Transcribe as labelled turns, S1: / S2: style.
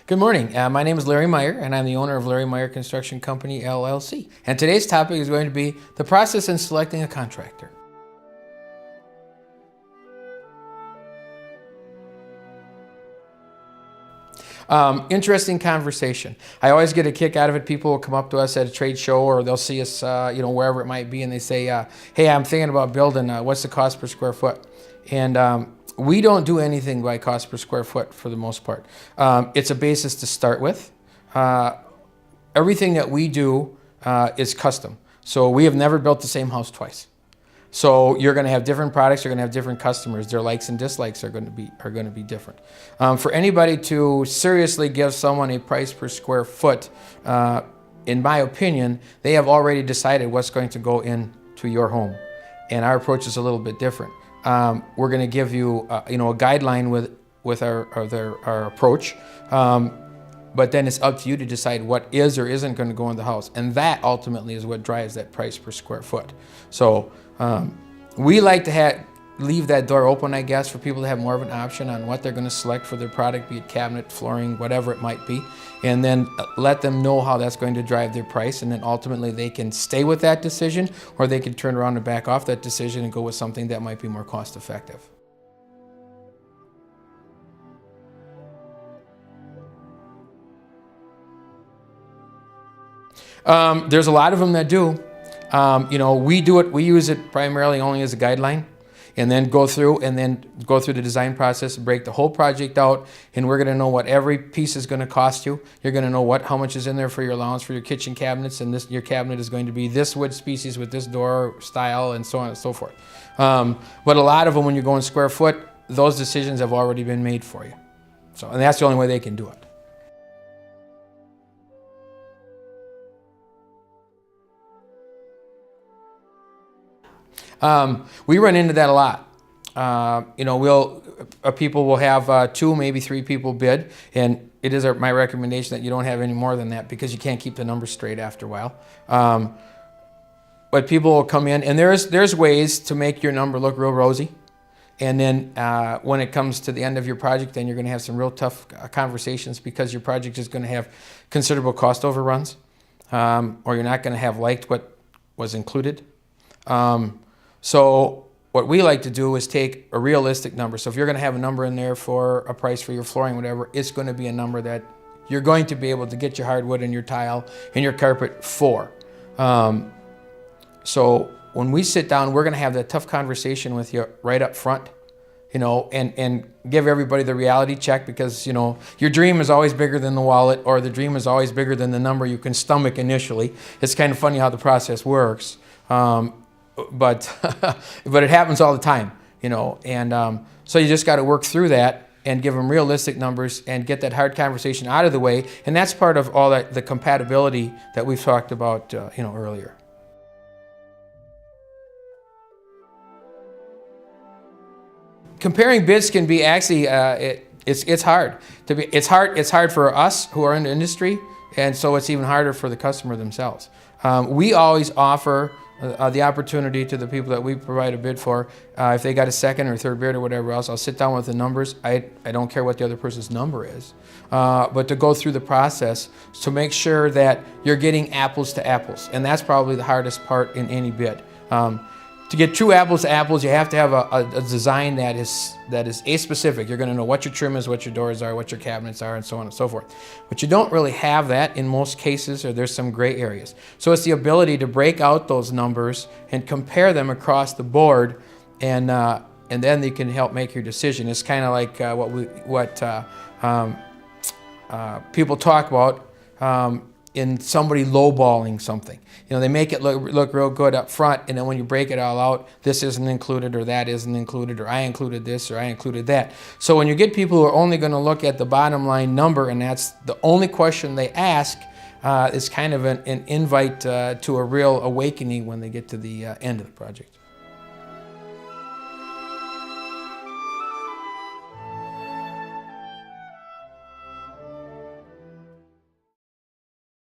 S1: Good morning. My name is Larry Meyer, and I'm the owner of Larry Meyer Construction Company, LLC. And today's topic is going to be the process in selecting a contractor. Interesting conversation. I always get a kick out of it. People will come up to us at a trade show, or they'll see us, wherever it might be, and they say, "Hey, I'm thinking about building. What's the cost per square foot?" And we don't do anything by cost per square foot for the most part. It's a basis to start with. Everything that we do is custom. So we have never built the same house twice. So you're going to have different products. You're going to have different customers. Their likes and dislikes are going to be different. For anybody to seriously give someone a price per square foot, in my opinion, they have already decided what's going to go into your home, and our approach is a little bit different. We're going to give you, a guideline with our approach, but then it's up to you to decide what is or isn't going to go in the house, and that ultimately is what drives that price per square foot. So we like to leave that door open, I guess, for people to have more of an option on what they're going to select for their product, be it cabinet, flooring, whatever it might be, and then let them know how that's going to drive their price, and then ultimately they can stay with that decision, or they can turn around and back off that decision and go with something that might be more cost effective. There's a lot of them that do. We do it. We use it primarily only as a guideline, and then go through the design process and break the whole project out. And we're going to know what every piece is going to cost you. You're going to know how much is in there for your allowance for your kitchen cabinets, and your cabinet is going to be this wood species with this door style, and so on and so forth. But a lot of them, when you're going square foot, those decisions have already been made for you. And that's the only way they can do it. We run into that a lot. People will have 2, maybe 3 people bid, and it is my recommendation that you don't have any more than that, because you can't keep the numbers straight after a while. But people will come in, and there's ways to make your number look real rosy, and then when it comes to the end of your project, then you're going to have some real tough conversations, because your project is going to have considerable cost overruns, or you're not going to have liked what was included. So what we like to do is take a realistic number. So if you're going to have a number in there for a price for your flooring, whatever, it's going to be a number that you're going to be able to get your hardwood and your tile and your carpet for. So when we sit down, we're going to have that tough conversation with you right up front, and give everybody the reality check, because, your dream is always bigger than the wallet, or the dream is always bigger than the number you can stomach initially. It's kind of funny how the process works. But it happens all the time, and so you just got to work through that and give them realistic numbers and get that hard conversation out of the way, and that's part of all the compatibility that we've talked about earlier. Comparing bids can be actually it's hard. It's hard for us who are in the industry, and so it's even harder for the customer themselves. We always offer the opportunity to the people that we provide a bid for, if they got a second or third bid or whatever else, I'll sit down with the numbers. I don't care what the other person's number is, but to go through the process to make sure that you're getting apples to apples, and that's probably the hardest part in any bid. To get true apples to apples, you have to have a design that is A-specific. You're going to know what your trim is, what your doors are, what your cabinets are, and so on and so forth. But you don't really have that in most cases, or there's some gray areas. So it's the ability to break out those numbers and compare them across the board, and then you can help make your decision. It's kind of like what people talk about in somebody lowballing something. They make it look real good up front, and then when you break it all out, this isn't included, or that isn't included, or I included this, or I included that. So when you get people who are only going to look at the bottom line number, and that's the only question they ask, it's kind of an invite to a real awakening when they get to the end of the project.